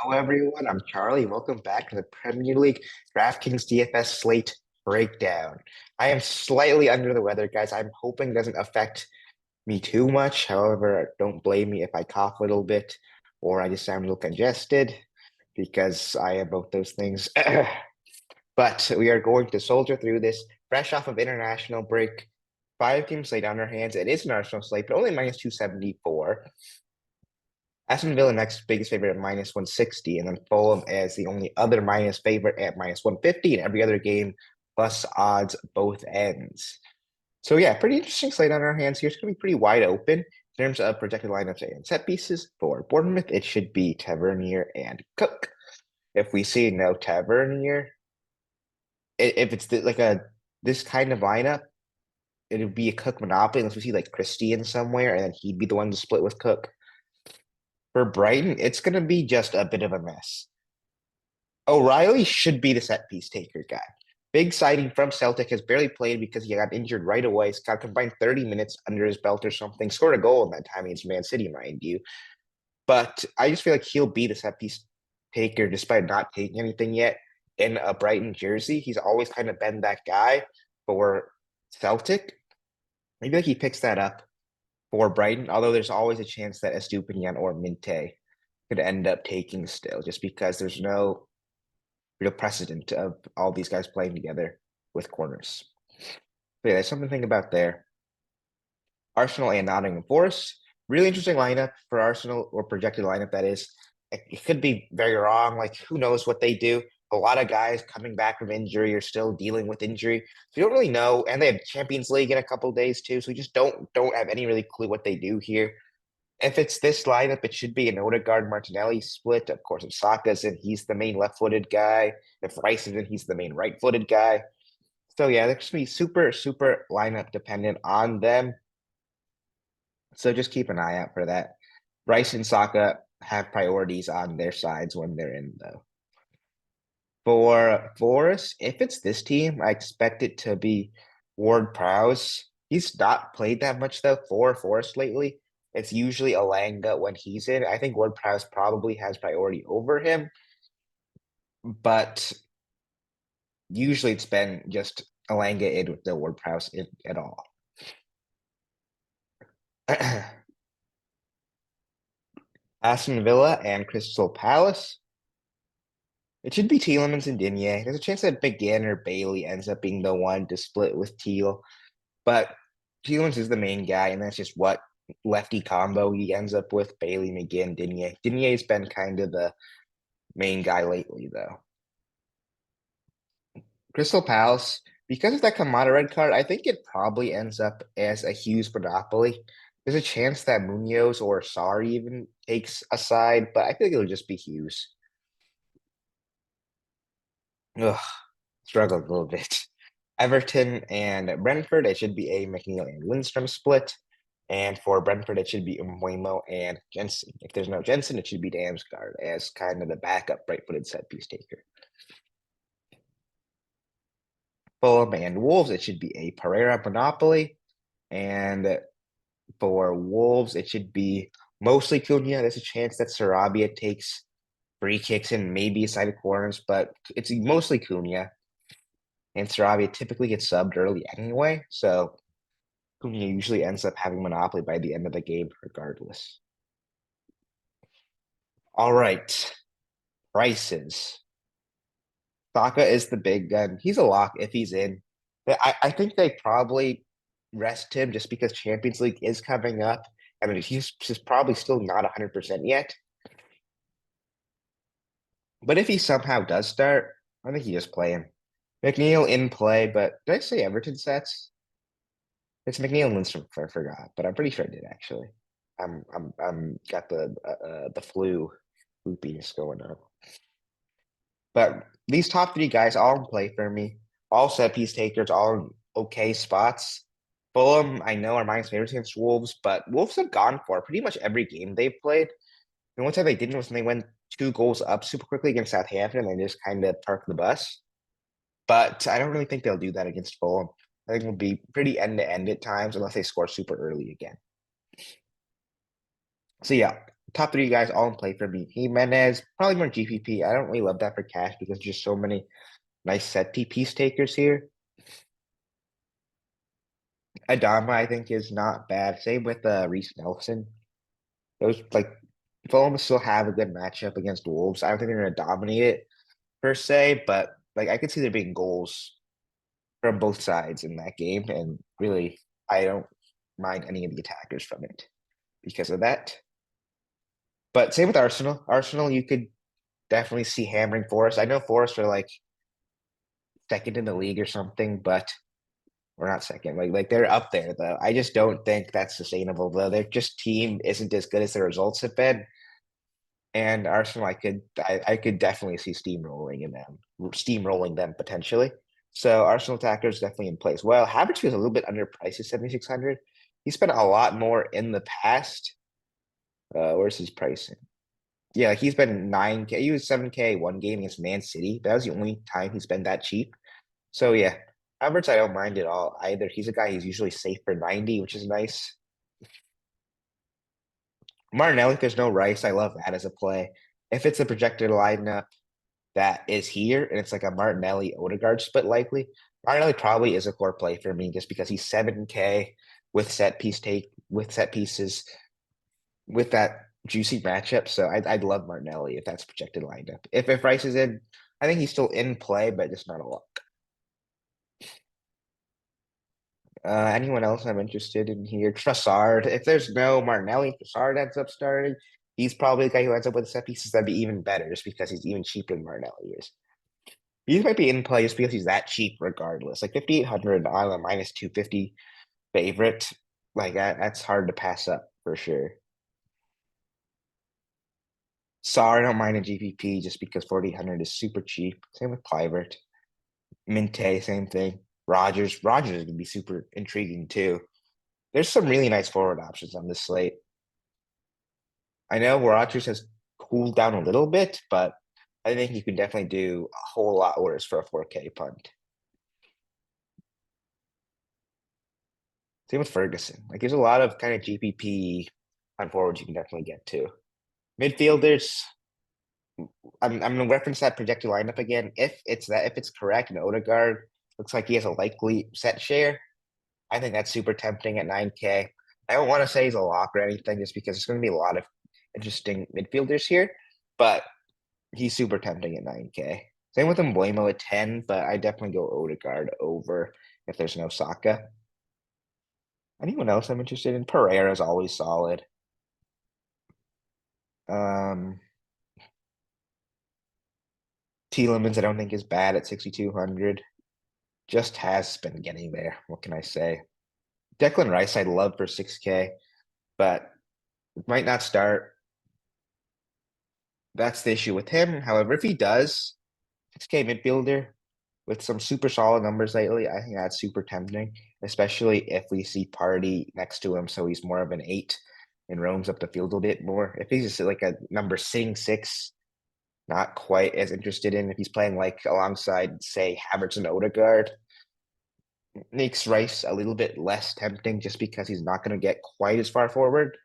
Hello, everyone. I'm Charlie. Welcome back to the Premier League DraftKings DFS Slate breakdown. I am slightly under the weather, guys. I'm hoping it doesn't affect me too much. However, don't blame me if I cough a little bit or I just sound a little congested because I have both those things. But we are going to soldier through this fresh off of international break. 5 team slate on our hands. It is an Arsenal slate, but only minus 274. Aston Villa next biggest favorite at minus 160, and then Fulham as the only other minus favorite at minus 150, and every other game plus odds both ends. So yeah, pretty interesting slate on our hands here. It's going to be pretty wide open in terms of projected lineups and set pieces. For Bournemouth, it should be Tavernier and Cook. If we see no Tavernier, if it's like this kind of lineup, it would be a Cook monopoly unless we see like Christian somewhere, and then he'd be the one to split with Cook. For Brighton, it's going to be just a bit of a mess. O'Reilly should be the set piece taker guy. Big sighting from Celtic, has barely played because he got injured right away. He's got combined 30 minutes under his belt or something. Scored a goal in that time against Man City, mind you. But I just feel like he'll be the set piece taker despite not taking anything yet in a Brighton jersey. He's always kind of been that guy for Celtic. Maybe like he picks that up for Brighton, although there's always a chance that Estupinian or Minte could end up taking still, just because there's no real precedent of all these guys playing together with corners. But yeah, there's something to think about there. Arsenal and Nottingham Forest. Really interesting lineup for Arsenal, or projected lineup that is. It could be very wrong. Like, who knows what they do? A lot of guys coming back from injury or still dealing with injury. So you don't really know. And they have Champions League in a couple days too. So we just don't have any really clue what they do here. If it's this lineup, it should be an Odegaard Martinelli split. Of course, if Saka's in, he's the main left-footed guy. If Rice is in, he's the main right-footed guy. So yeah, they're just gonna be super lineup dependent on them. So just keep an eye out for that. Rice and Saka have priorities on their sides when they're in, though. For Forest, if it's this team, I expect it to be Ward-Prowse. He's not played that much though for Forest lately. It's usually Alanga when he's in. I think Ward-Prowse probably has priority over him, but usually it's been just Alanga in with no Ward-Prowse in at all. Aston Villa and Crystal Palace. It should be Tielemans and Digne. There's a chance that McGinn or Bailey ends up being the one to split with Teal, but Tielemans is the main guy, and that's just what lefty combo he ends up with. Bailey, McGinn, Digne. Digne's been kind of the main guy lately, though. Crystal Palace, because of that Kamada red card, I think it probably ends up as a Hughes monopoly. There's a chance that Munoz or Sarri even takes a side, but I think it'll just be Hughes. Ugh, struggling a little bit. Everton and Brentford, it should be a McNeil and Lindstrom split. And for Brentford, it should be Mbeumo and Jensen. If there's no Jensen, it should be Damsgaard as kind of the backup right-footed set piece taker. Fulham and Wolves, it should be a Pereira monopoly. And for Wolves, it should be mostly Cunha. There's a chance that Sarabia takes free kicks and maybe a side of corners, but it's mostly Cunha. And Sarabia typically gets subbed early anyway, so Cunha usually ends up having monopoly by the end of the game regardless. All right, prices. Saka is the big gun. He's a lock if he's in. But I think they probably rest him just because Champions League is coming up. I mean, he's just probably still not 100% yet. But if he somehow does start, I think you just play him. McNeil in play, but did I say Everton sets? It's McNeil and Lindstrom. I forgot, but I'm pretty sure I did actually. I'm got the flu loopiness going on. But these top three guys all in play for me. All set piece takers, all in okay spots. Fulham, I know, are minus favorites against Wolves, but Wolves have gone for pretty much every game they've played. The one time they didn't was when they went 2 goals up super quickly against Southampton and they just kind of parked the bus. But I don't really think they'll do that against Fulham. I think it'll be pretty end to end at times unless they score super early again. So yeah, Top three guys all in play for me. Jimenez, probably more GPP. I don't really love that for cash because there's just so many nice set piece takers here. Adama, I think, is not bad. Same with Reese Nelson. Those like Fulham still have a good matchup against Wolves. I don't think they're going to dominate it per se, but like I could see there being goals from both sides in that game, and really, I don't mind any of the attackers from it because of that. But same with Arsenal. Arsenal, you could definitely see hammering Forest. I know Forest are like second in the league or something, but we're not second. Like they're up there though. I just don't think that's sustainable though. Their just team isn't as good as their results have been. And Arsenal, I could definitely see steamrolling them potentially. So Arsenal attackers definitely in place. Well, Havertz was a little bit underpriced at 7,600. He spent a lot more in the past. Where's his pricing? Yeah, like he's been 9K. He was 7K one game against Man City. That was the only time he's been that cheap. So yeah, Havertz, I don't mind at all either. He's a guy who's usually safe for 90, which is nice. Martinelli, if there's no Rice, I love that as a play. If it's a projected lineup that is here and it's like a Martinelli Odegaard split likely, Martinelli probably is a core play for me just because he's 7K with set pieces with that juicy matchup. So I'd love Martinelli if that's projected lineup. If Rice is in, I think he's still in play, but just not a lot. Anyone else I'm interested in here? Trossard. If there's no Martinelli, Trossard ends up starting. He's probably the guy who ends up with set pieces. That'd be even better, just because he's even cheaper than Martinelli is. He might be in play just because he's that cheap, regardless. Like 5,800 on a minus 250 favorite, like that's hard to pass up for sure. Sorry, I don't mind a GPP just because 4,800 is super cheap. Same with Clivert. Minte, same thing. Rogers is gonna be super intriguing too. There's some really nice forward options on this slate. I know Rogers has cooled down a little bit, but I think you can definitely do a whole lot worse for a 4K punt. Same with Ferguson. Like there's a lot of kind of GPP on forwards you can definitely get to. Midfielders, I'm gonna reference that projected lineup again. If it's correct, and Odegaard looks like he has a likely set share, I think that's super tempting at 9K. I don't want to say he's a lock or anything just because there's gonna be a lot of interesting midfielders here, but he's super tempting at 9K. Same with Emblemo at 10, but I definitely go Odegaard over if there's no Saka. Anyone else I'm interested in? Pereira is always solid. Um, Tielemans I don't think is bad at 6,200. Just has been getting there. What can I say? Declan Rice I'd love for 6K, but might not start. That's the issue with him. However, if he does, 6K midfielder with some super solid numbers lately, I think that's super tempting, especially if we see Party next to him, so he's more of an 8 and roams up the field a bit more. If he's just like a number sitting 6, not quite as interested in. If he's playing like alongside, say, Havertz and Odegaard, makes Rice a little bit less tempting just because he's not going to get quite as far forward.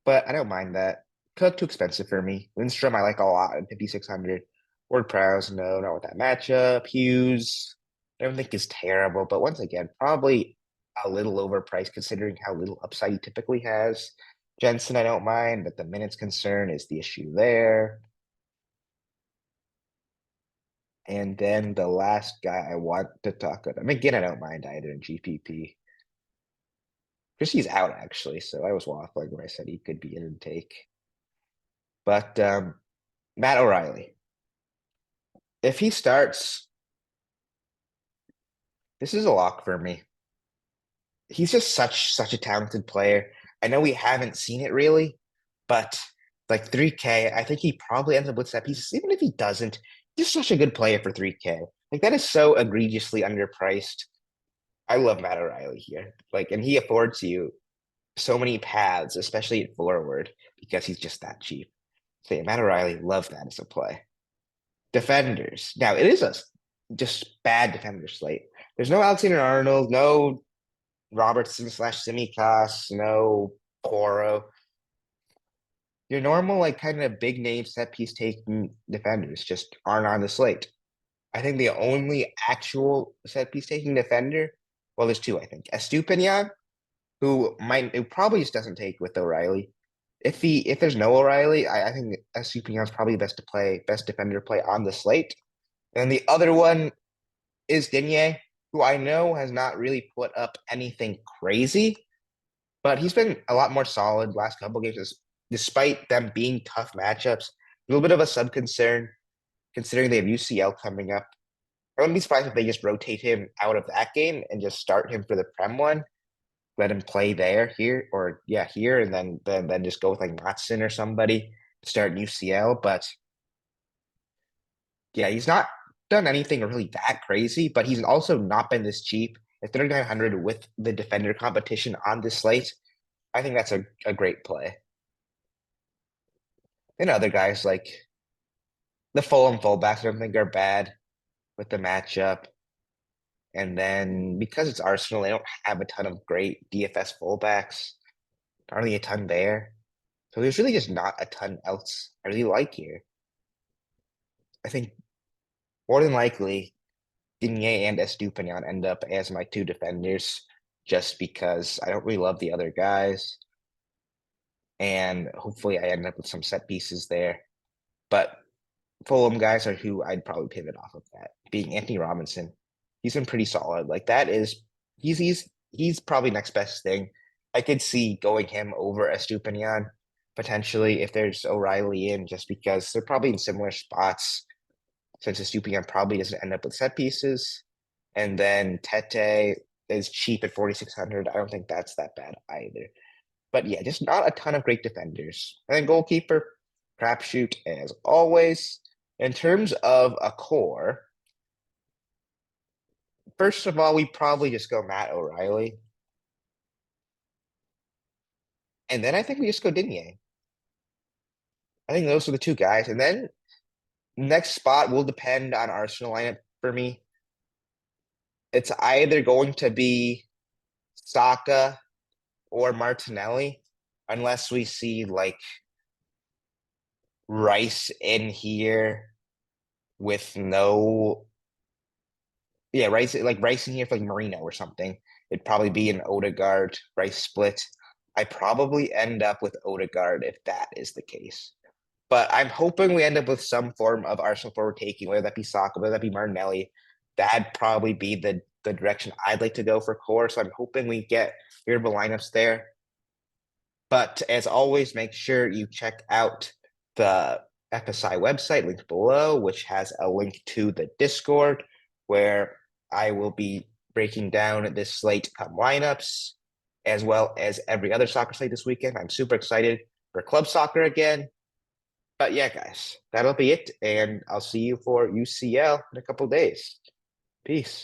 But I don't mind that. Cook too expensive for me. Lindstrom I like a lot at 5,600. Ward Prowse, no, not with that matchup. Hughes, I don't think is terrible, but once again, probably a little overpriced considering how little upside he typically has. Jensen, I don't mind, but the minutes concern is the issue there. And then the last guy I want to talk about, I mean, again, I don't mind either in GPP. Christie's out actually, so I was waffling when I said he could be an intake. But Matt O'Reilly, if he starts, this is a lock for me. He's just such a talented player. I know we haven't seen it really, but like 3K, I think he probably ends up with set pieces. Even if he doesn't, he's such a good player for 3K. Like that is so egregiously underpriced. I love Matt O'Reilly here. Like, and he affords you so many paths, especially at forward, because he's just that cheap. So yeah, Matt O'Reilly, love that as a play. Defenders. Now it is a just bad defender slate. There's no Alexander Arnold, no Robertson / Simicast, no Poro. your normal, like, kind of big name set piece taking defenders just aren't on the slate. I think the only actual set piece taking defender, well, there's two, I think. Estupinian, who probably just doesn't take with O'Reilly. If there's no O'Reilly, I think Estupinian's probably best defender to play on the slate. And the other one is Digne, who I know has not really put up anything crazy, but he's been a lot more solid last couple games, despite them being tough matchups. A little bit of a sub concern considering they have UCL coming up. I wouldn't be surprised if they just rotate him out of that game and just start him for the Prem one. Let him play here, or yeah, here, and then just go with like Matson or somebody to start UCL. But yeah, he's not done anything really that crazy, but he's also not been this cheap. At 3,900 with the defender competition on this slate, I think that's a great play. And other guys like the Fulham fullbacks, I don't think are bad with the matchup. And then because it's Arsenal, they don't have a ton of great DFS fullbacks. Not really a ton there. So there's really just not a ton else I really like here. I think more than likely, Digne and Estupinian end up as my two defenders just because I don't really love the other guys. And hopefully I end up with some set pieces there. But Fulham guys are who I'd probably pivot off of that. Being Anthony Robinson, he's been pretty solid. Like that is he's probably next best thing. I could see going him over Estupinian potentially if there's O'Reilly in, just because they're probably in similar spots. Since Estupinian probably doesn't end up with set pieces, and then Tete is cheap at 4,600. I don't think that's that bad either. But yeah, just not a ton of great defenders. And then goalkeeper, crapshoot as always. In terms of a core, first of all, we probably just go Matt O'Reilly. And then I think we just go Digne. I think those are the two guys. And then next spot will depend on Arsenal lineup for me. It's either going to be Saka or Martinelli, unless we see like Rice in here with no, yeah, Rice in here for like Marino or something. It'd probably be an Odegaard Rice split. I probably end up with Odegaard if that is the case. But I'm hoping we end up with some form of Arsenal forward taking, whether that be Saka, whether that be Martinelli. That'd probably be the direction I'd like to go for core. So I'm hoping we get favorable lineups there. But as always, make sure you check out the FSI website linked below, which has a link to the Discord, where I will be breaking down this slate come lineups, as well as every other soccer slate this weekend. I'm super excited for club soccer again. But yeah, guys, that'll be it. And I'll see you for UCL in a couple days. Peace.